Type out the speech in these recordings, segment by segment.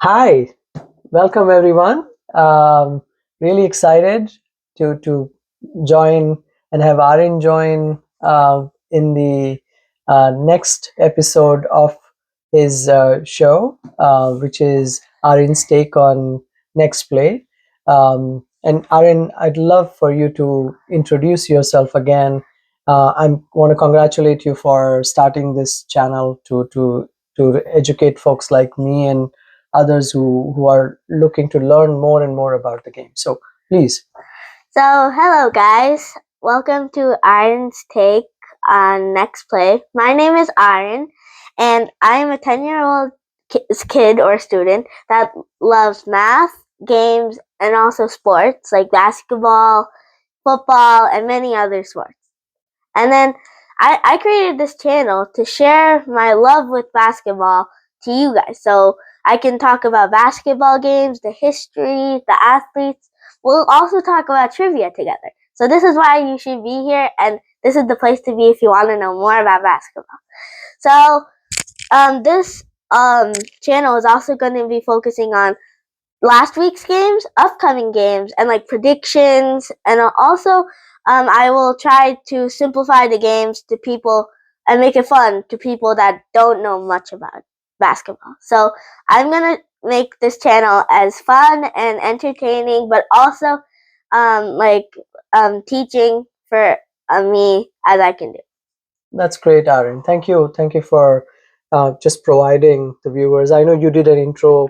Hi, welcome everyone. Really excited to join and have Aarin join in the next episode of his show, which is Aarin's take on Next Play. And Aarin, I'd love for you to introduce yourself again. I want to congratulate you for starting this channel to educate folks like me and others who are looking to learn more and more about the game. So please. So, hello guys. Welcome to Aaron's Take on Next Play. My name is Aaron, and I am a 10-year-old kid or student that loves math, games, and also sports like basketball, football, and many other sports. And then I created this channel to share my love with basketball to you guys. So I can talk about basketball games, the history, the athletes. We'll also talk about trivia together. So this is why you should be here, and this is the place to be if you want to know more about basketball. So this channel is also going to be focusing on last week's games, upcoming games, and like predictions. And also, I will try to simplify the games to people and make it fun to people that don't know much about basketball. So I'm gonna make this channel as fun and entertaining, but also teaching for me as I can do. That's great, Aaron. Thank you for just providing the viewers. I know you did an intro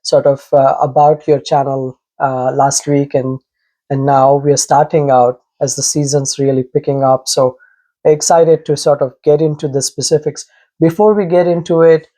sort of about your channel last week, and now we are starting out as the season's really picking up. So excited to sort of get into the specifics. Before we get into it,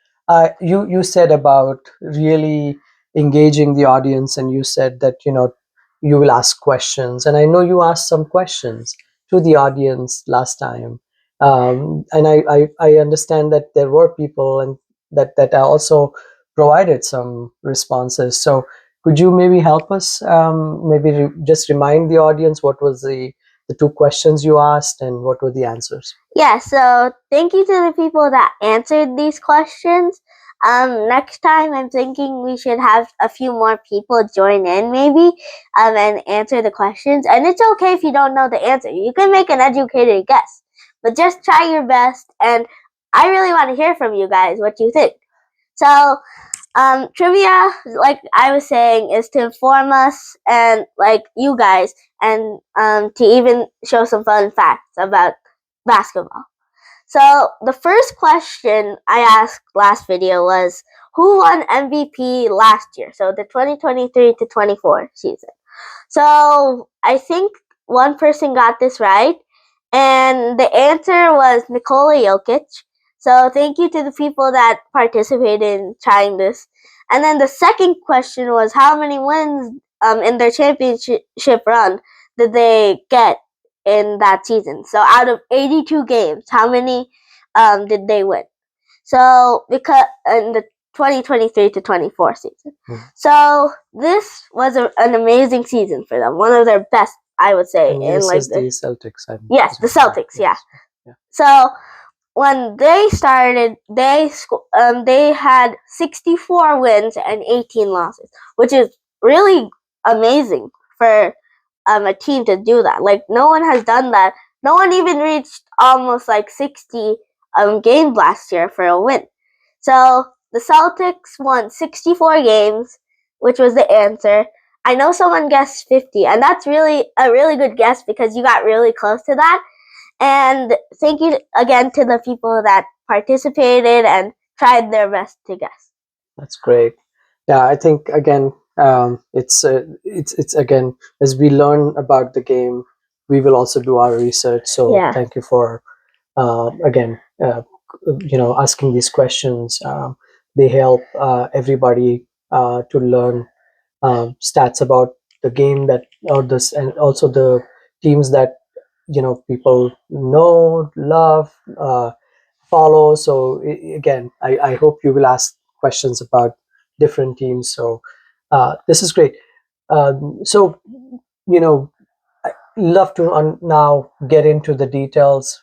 you said about really engaging the audience, and you said that you will ask questions, and I know you asked some questions to the audience last time, and I understand that there were people and that also provided some responses. So could you maybe help us, maybe just remind the audience what was the two questions you asked and what were the answers? Yeah, so thank you to the people that answered these questions. Next time, I'm thinking we should have a few more people join in, maybe, and answer the questions. And it's okay if you don't know the answer. You can make an educated guess, but just try your best. And I really want to hear from you guys what you think. So, trivia, like I was saying, is to inform us and like you guys, and to even show some fun facts about basketball. So the first question I asked last video was who won MVP last year? So the 2023 to 24 season. So I think one person got this right, and the answer was Nikola Jokic. So thank you to the people that participated in trying this. And then the second question was how many wins in their championship run did they get in that season? So out of 82 games, how many did they win? So because in the 2023 to 24 season. So this was an amazing season for them. One of their best, I would say. And in this like is the Celtics. Yes, the Celtics. Yeah. Yeah. So when they started, they had 64 wins and 18 losses, which is really amazing for a team to do that. Like no one has done that. No one even reached almost like 60 games last year for a win. So the Celtics won 64 games, which was the answer. I know someone guessed 50, and that's really a really good guess because you got really close to that. And thank you again to the people that participated and tried their best to guess. That's great. Yeah, I think again, it's again, as we learn about the game, we will also do our research. So Yeah. thank you for again, asking these questions. They help everybody to learn stats about the game that or this, and also the teams that people know, love, follow. So again, I hope you will ask questions about different teams. So this is great. So I love to now get into the details,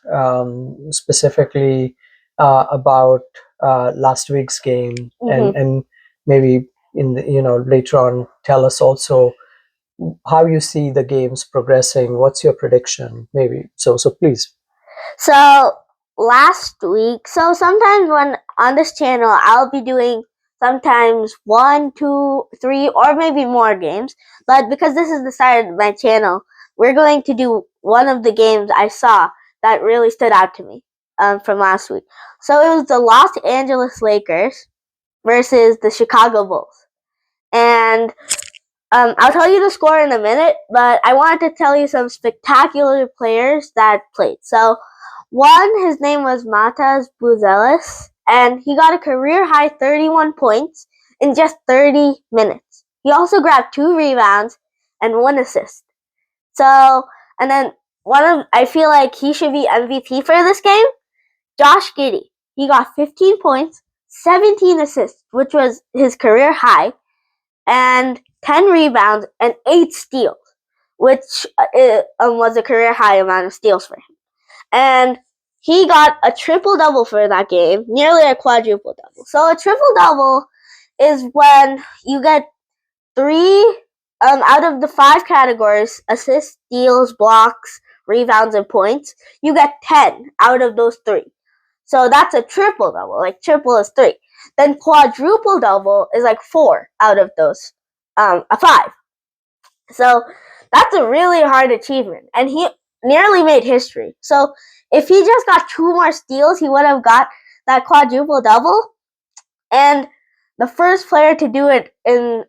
specifically about last week's game, and maybe in the, later on, tell us also how you see the games progressing. What's your prediction? Maybe so. Please. So last week, so sometimes when on this channel, I'll be doing sometimes 1, 2, 3, or maybe more games. But because this is the start of my channel, we're going to do one of the games I saw that really stood out to me from last week. So it was the Los Angeles Lakers versus the Chicago Bulls. And I'll tell you the score in a minute, but I wanted to tell you some spectacular players that played. So, one, his name was Matas Buzelis, and he got a career high 31 points in just 30 minutes. He also grabbed 2 rebounds and 1 assist. So, and then I feel like he should be MVP for this game. Josh Giddey. He got 15 points, 17 assists, which was his career high, and 10 rebounds and 8 steals, which was a career high amount of steals for him. And he got a triple-double for that game, nearly a quadruple-double. So a triple-double is when you get 3 out of the 5 categories, assists, steals, blocks, rebounds, and points, you get 10 out of those 3. So that's a triple-double, like triple is 3. Then quadruple-double is like 4 out of those, a 5. So that's a really hard achievement, and he nearly made history. So if he just got 2 more steals, he would have got that quadruple-double, and the first player to do it in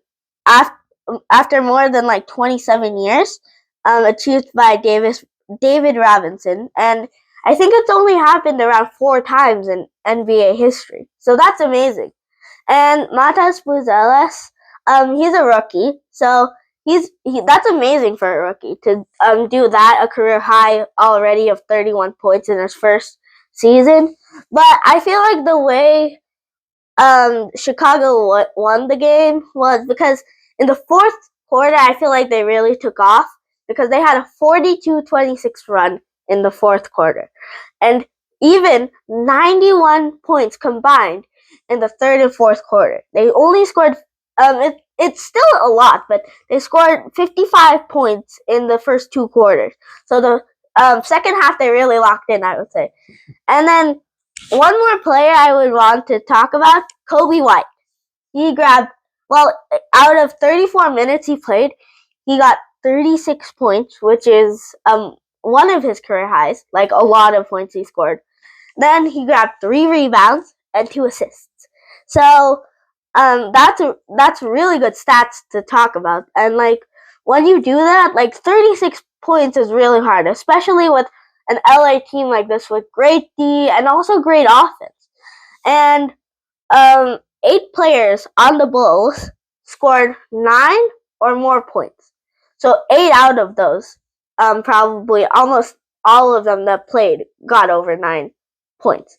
after more than like 27 years, achieved by David Robinson, and I think it's only happened around 4 times in NBA history. So that's amazing. And Matas Buzelis, he's a rookie, so that's amazing for a rookie to do that, a career high already of 31 points in his first season. But I feel like the way Chicago won the game was because in the fourth quarter, I feel like they really took off because they had a 42-26 run in the fourth quarter, and even 91 points combined in the third and fourth quarter. They only scored it's still a lot, but they scored 55 points in the first 2 quarters. So the second half they really locked in, I would say. And then one more player I would want to talk about, Kobe White. He grabbed, well, out of 34 minutes he played, he got 36 points, which is one of his career highs, like a lot of points he scored. Then he grabbed 3 rebounds and 2 assists. So that's really good stats to talk about. And like when you do that, like 36 points is really hard, especially with an LA team like this with great D and also great offense. And 8 players on the Bulls scored 9 or more points. So 8 out of those, probably almost all of them that played got over 9 points.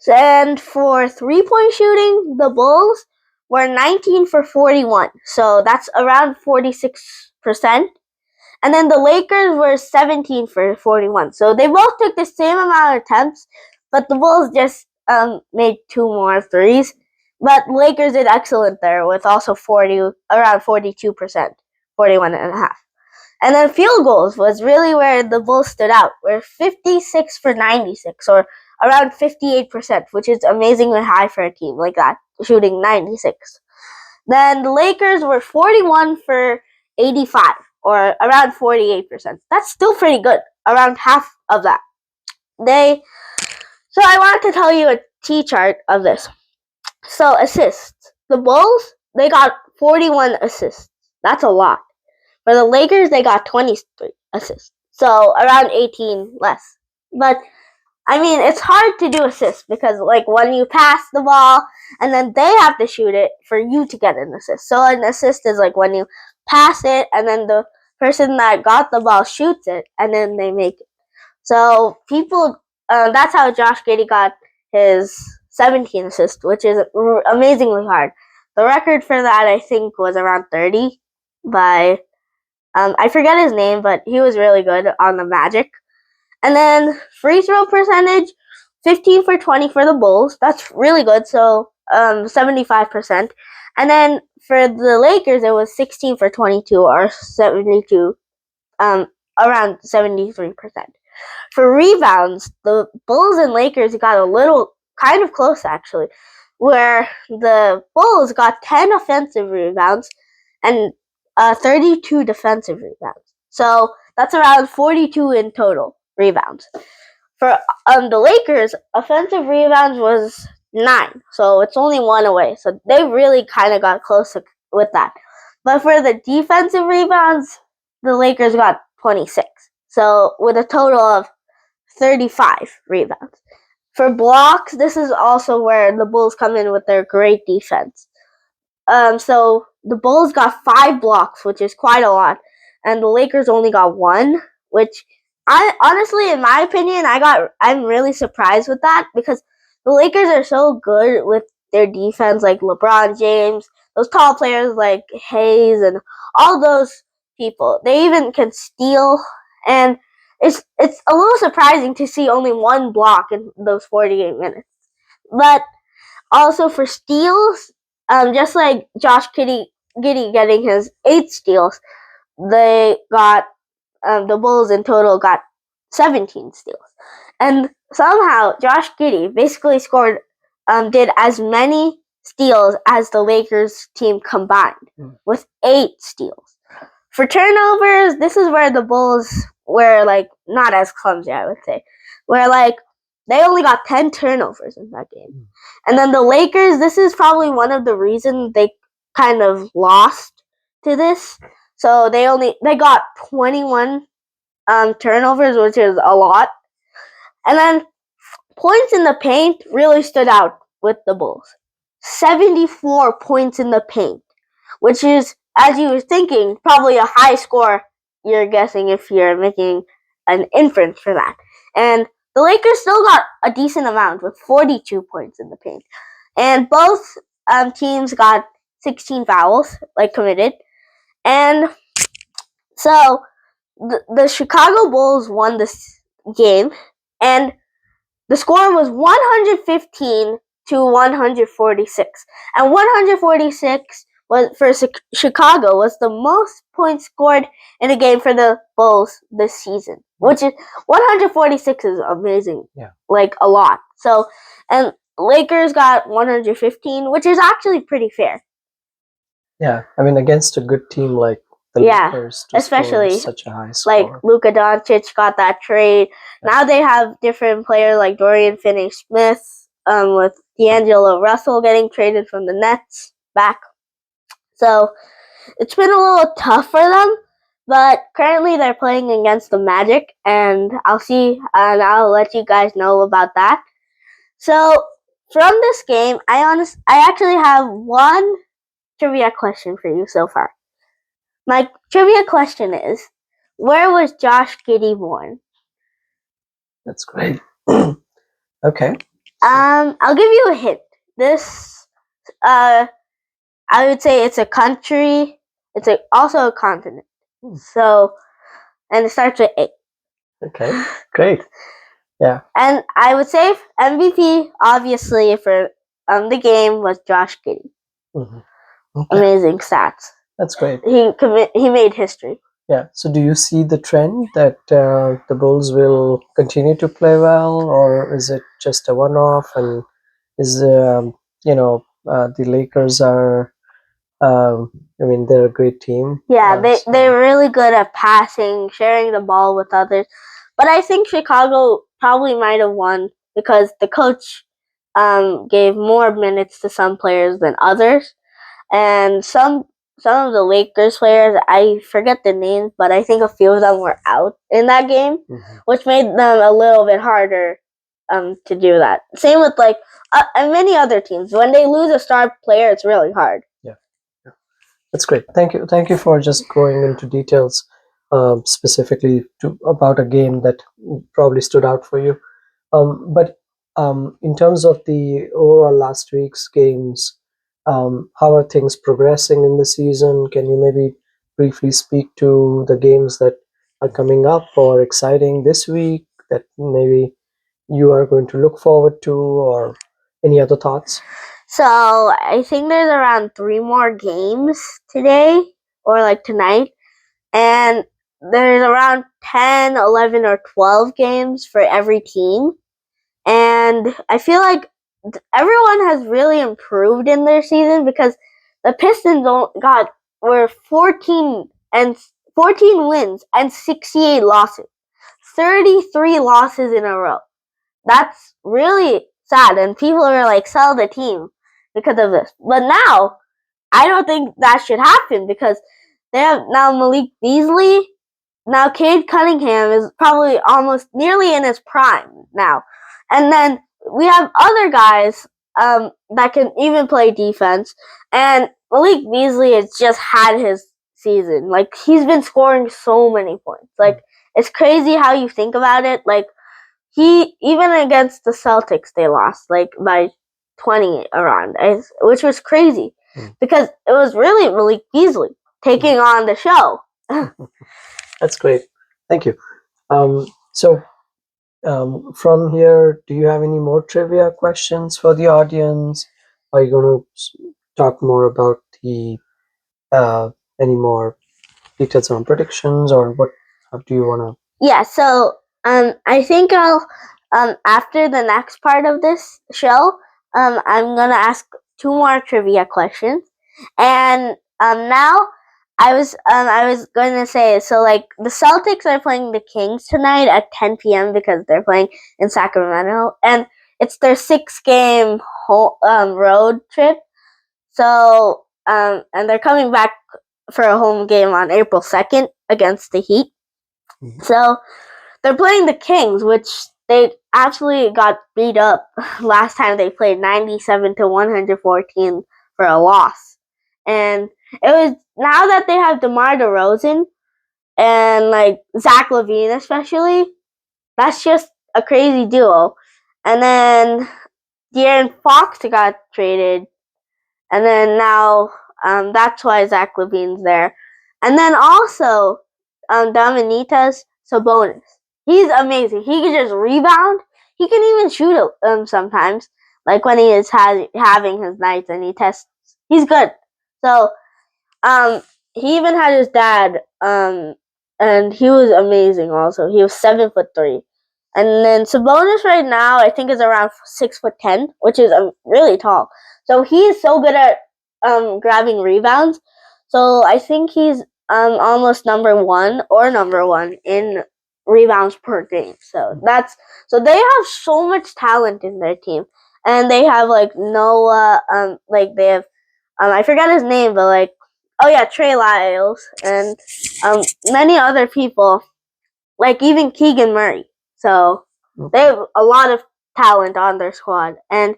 And for 3-point shooting, the Bulls were 19 for 41. So that's around 46%. And then the Lakers were 17 for 41. So they both took the same amount of attempts, but the Bulls just made 2 more threes. But Lakers did excellent there with also around 42%, 41 and a half. And then field goals was really where the Bulls stood out. We're 56 for 96, or around 58%, which is amazingly high for a team like that, shooting 96. Then the Lakers were 41 for 85, or around 48%. That's still pretty good, around half of that. So I wanted to tell you a T-chart of this. So assists. The Bulls, they got 41 assists. That's a lot. For the Lakers, they got 23 assists. So around 18 less. But I mean, it's hard to do assists because like when you pass the ball and then they have to shoot it for you to get an assist. So an assist is like when you pass it and then the person that got the ball shoots it and then they make it. So that's how Josh Giddey got his 17 assists, which is amazingly hard. The record for that, I think, was around 30 by, I forget his name, but he was really good on the Magic. And then free throw percentage, 15 for 20 for the Bulls. That's really good. So 75%. And then for the Lakers, it was 16 for 22, or 72, around 73%. For rebounds, the Bulls and Lakers got a little kind of close actually, where the Bulls got 10 offensive rebounds and 32 defensive rebounds. So that's around 42 in total rebounds. For the Lakers, offensive rebounds was 9, so it's only one away. So they really kind of got close with that. But for the defensive rebounds, the Lakers got 26. So with a total of 35 rebounds. For blocks, this is also where the Bulls come in with their great defense. So the Bulls got 5 blocks, which is quite a lot, and the Lakers only got 1, which I honestly, in my opinion, I'm really surprised with that, because the Lakers are so good with their defense, like LeBron James, those tall players like Hayes, and all those people. They even can steal, and it's a little surprising to see only 1 block in those 48 minutes. But also for steals, just like Josh Giddey getting his 8 steals, they got the Bulls in total got 17 steals, and somehow Josh Giddey basically did as many steals as the Lakers team combined, with 8 steals. For turnovers, this is where the Bulls were like not as clumsy, I would say, where like they only got 10 turnovers in that game. And then the Lakers, this is probably one of the reasons they kind of lost to this. So they got 21 turnovers, which is a lot. And then points in the paint really stood out with the Bulls. 74 points in the paint, which is, as you were thinking, probably a high score, you're guessing, if you're making an inference for that. And the Lakers still got a decent amount with 42 points in the paint. And both teams got 16 fouls, like committed. And so the Chicago Bulls won this game, and the score was 115 to 146. And 146 was for Chicago was the most points scored in a game for the Bulls this season, which is 146 is amazing. Yeah. Like a lot. So, and Lakers got 115, which is actually pretty fair. Yeah, I mean, against a good team like the Lakers, to especially score such a high score. Like Luka Doncic got that trade. Yeah. Now they have different players like Dorian Finney-Smith, with D'Angelo Russell getting traded from the Nets back. So it's been a little tough for them, but currently they're playing against the Magic, and I'll let you guys know about that. So from this game, I actually have one trivia question for you so far. My trivia question is, where was Josh Giddey born? That's great. Okay. I'll give you a hint. This, I would say it's a country. It's also a continent. So, and it starts with A. Okay, great. Yeah. And I would say MVP, obviously, for the game was Josh Giddey. Mm-hmm. Okay. Amazing stats. That's great. He made history. Yeah. So, do you see the trend that the Bulls will continue to play well, or is it just a one-off? And is the Lakers are, I mean, they're a great team. Yeah, they're really good at passing, sharing the ball with others. But I think Chicago probably might have won because the coach gave more minutes to some players than others, and some of the Lakers players, I forget the names, but I think a few of them were out in that game, which made them a little bit harder to do that. Same with like many other teams. When they lose a star player, it's really hard. Yeah. That's great. Thank you for just going into details, specifically about a game that probably stood out for you. But in terms of the overall last week's games, how are things progressing in the season? Can you maybe briefly speak to the games that are coming up or exciting this week that maybe you are going to look forward to, or any other thoughts? So I think there's around 3 more games today or like tonight, and there's around 10, 11, or 12 games for every team. And I feel like everyone has really improved in their season because the Pistons were 14 wins and 68 losses. 33 losses in a row. That's really sad, and people are like, sell the team because of this. But now, I don't think that should happen because they have now Malik Beasley. Now Cade Cunningham is probably almost nearly in his prime now. And then we have other guys that can even play defense. And Malik Beasley has just had his season. Like, he's been scoring so many points. Like, it's crazy how you think about it. Like, he, even against the Celtics, they lost, like, by 20 around, which was crazy. Because it was really Malik Beasley taking on the show. That's great. Thank you. So from here, do you have any more trivia questions for the audience? Are you going to talk more about the any more details on predictions, or what? How do you want to? Yeah. So I think I'll after the next part of this show, I'm gonna ask 2 more trivia questions, and now I was going to say, so like the Celtics are playing the Kings tonight at 10 p.m. because they're playing in Sacramento, and it's their 6-game road trip. So and they're coming back for a home game on April 2nd against the Heat. So they're playing the Kings, which they actually got beat up last time they played, 97 to 114 for a loss. And it was, now that they have DeMar DeRozan and like Zach LaVine especially, that's just a crazy duo. And then De'Aaron Fox got traded, and then now that's why Zach LaVine's there. And then also Dominitas Sabonis. He's amazing. He can just rebound. He can even shoot sometimes, like when he is having his nights and he tests. He's good. So um, he even had his dad, and he was amazing. Also, he was 7'3", and then Sabonis right now I think is around 6'10", which is really tall. So he is so good at grabbing rebounds. So I think he's almost number one in rebounds per game. So they have so much talent in their team, and they have like Noah, like they have I forgot his name, but like, oh yeah, Trey Lyles and many other people, like even Keegan Murray. So they have a lot of talent on their squad. And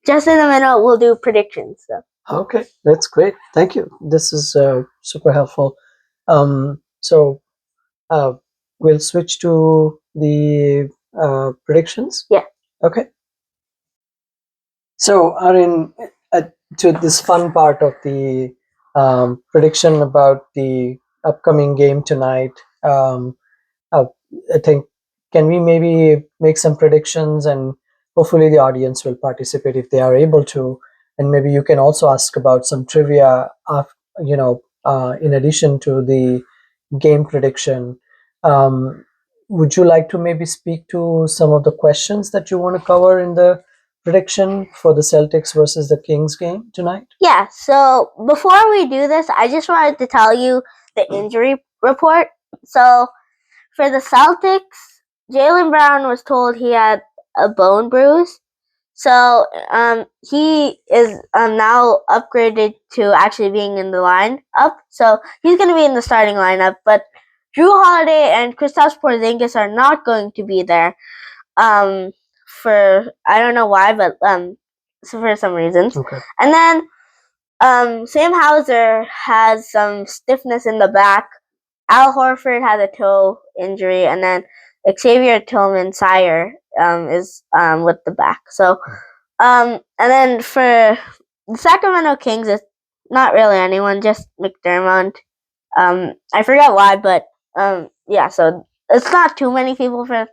just in a minute, we'll do predictions. So. Okay, that's great. Thank you. This is super helpful. So we'll switch to the predictions. Yeah. Okay. So, Aarin, to this fun part of the prediction about the upcoming game tonight, uh, I think, can we maybe make some predictions, and hopefully the audience will participate if they are able to, and maybe you can also ask about some trivia, in addition to the game prediction. Um, would you like to maybe speak to some of the questions that you want to cover in the prediction for the Celtics versus the Kings game tonight? Yeah, so before we do this, I just wanted to tell you the injury report. So for the Celtics, Jaylen Brown was told he had a bone bruise. So he is now upgraded to actually being in the lineup. So he's going to be in the starting lineup. But Drew Holiday and Kristaps Porzingis are not going to be there. For I don't know why, but so for some reasons. Okay. And then Sam Hauser has some stiffness in the back. Al Horford has a toe injury, and then Xavier Tillman Sire is with the back. So, and then for the Sacramento Kings, it's not really anyone, just McDermott. I forgot why, but yeah. So it's not too many people for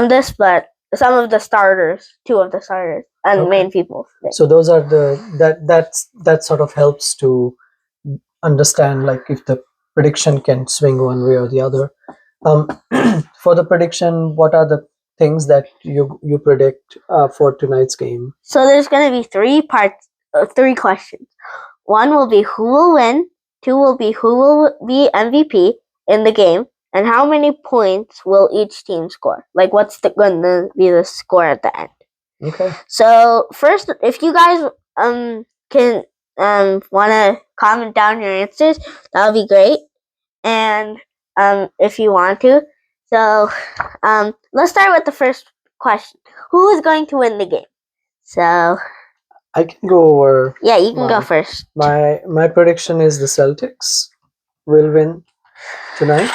this, but some of the starters, two of the starters, and Okay. main people. So those are that sort of helps to understand like if the prediction can swing one way or the other. Um, for the prediction, what are the things that you predict for tonight's game? So there's going to be three parts, three questions. One will be who will win. Two will be who will be MVP in the game, and how many points will each team score? Like, what's going to be the score at the end? Okay. So first, if you guys can want to comment down your answers, that would be great. And if you want to, so let's start with the first question: who is going to win the game? So I can go over. Yeah, you can go first. My prediction is the Celtics will win tonight.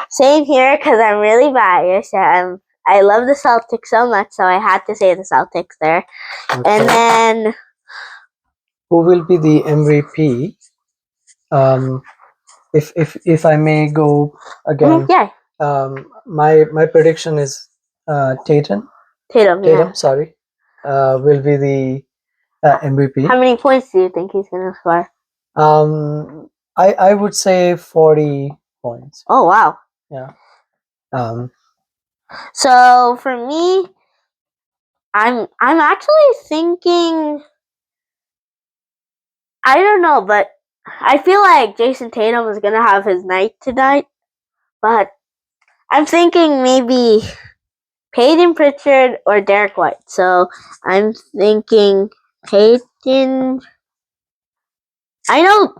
Same here, because I'm really biased. I love the Celtics so much, so I had to say the Celtics there. Okay. And then who will be the MVP? If I may go again. Yeah. My prediction is Tatum. Yeah. Sorry, will be the MVP. How many points do you think he's gonna score? I would say 40 points. Oh wow. Yeah. So for me, I'm actually thinking. I don't know, but I feel like Jason Tatum is gonna have his night tonight. But I'm thinking maybe Peyton Pritchard or Derek White. So I'm thinking Peyton. I don't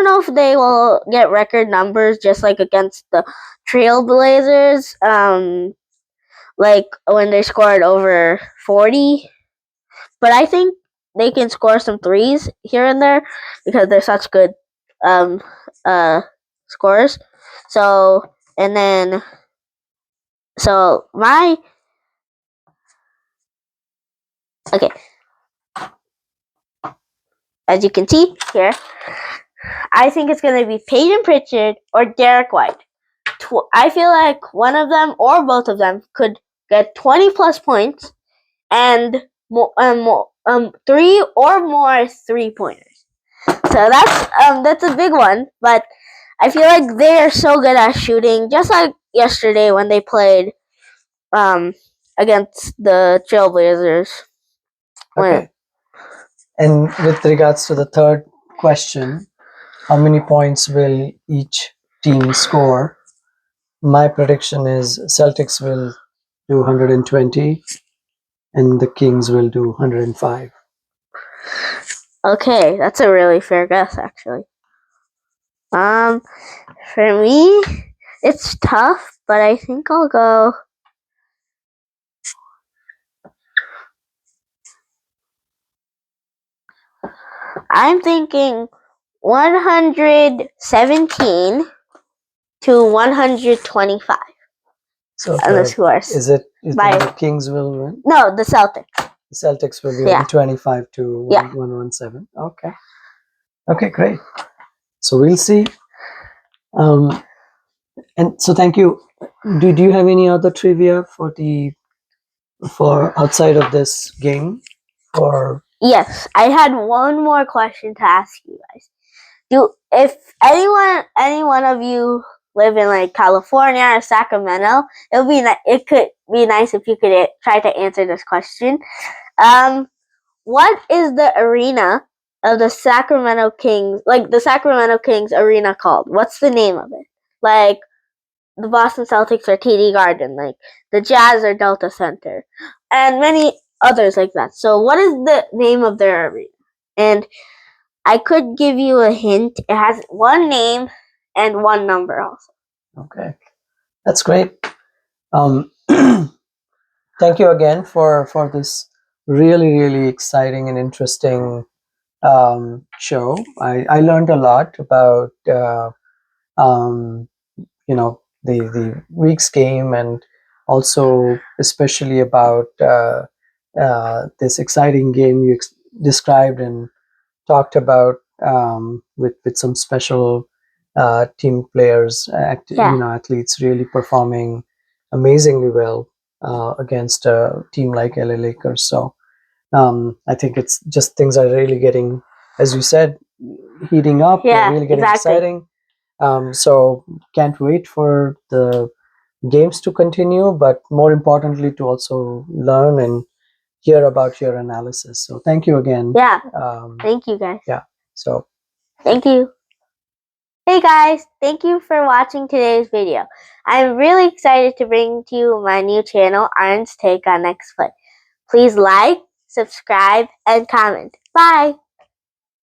know if they will get record numbers just like against the Trailblazers. Like when they scored over 40. But I think they can score some threes here and there because they're such good um scorers. So and then so my okay. As you can see here, I think it's going to be Peyton Pritchard or Derek White. I feel like one of them or both of them could get 20 plus points and three or more 3-pointers. So that's a big one, but I feel like they are so good at shooting, just like yesterday when they played against the Trailblazers. Okay. And with regards to the third question, how many points will each team score? My prediction is Celtics will do 120 and the Kings will do 105. Okay, that's a really fair guess, actually. For me, it's tough, but I think I'll go. I'm thinking 117 to 125. So the scores. Is it the Kings will win? No, the Celtics. The Celtics will be 125 to 117. Okay. Okay, great. So we'll see. And so thank you. Do you have any other trivia for outside of this game? Or yes, I had one more question to ask you guys. If any one of you live in like California or Sacramento, it could be nice if you could try to answer this question. What is the arena of the Sacramento Kings, like the Sacramento Kings arena called? What's the name of it? Like the Boston Celtics are TD Garden, like the Jazz are Delta Center, and many others like that. So what is the name of their arena? And I could give you a hint. It has one name and one number also. Okay, that's great. Thank you again for this really exciting and interesting show. I learned a lot about the week's game, and also especially about this exciting game you described and talked about with some special team players, athletes really performing amazingly well. against a team like LA Lakers. So I think it's just things are really getting, as you said, heating up. They're Yeah, really getting exactly. exciting. So can't wait for the games to continue, but more importantly, to also learn and hear about your analysis. So thank you again. Yeah. Thank you, guys. Yeah. So thank you. Hey guys, thank you for watching today's video. I'm really excited to bring to you my new channel, Aarin's Take on Next Play. Please like, subscribe, and comment. Bye!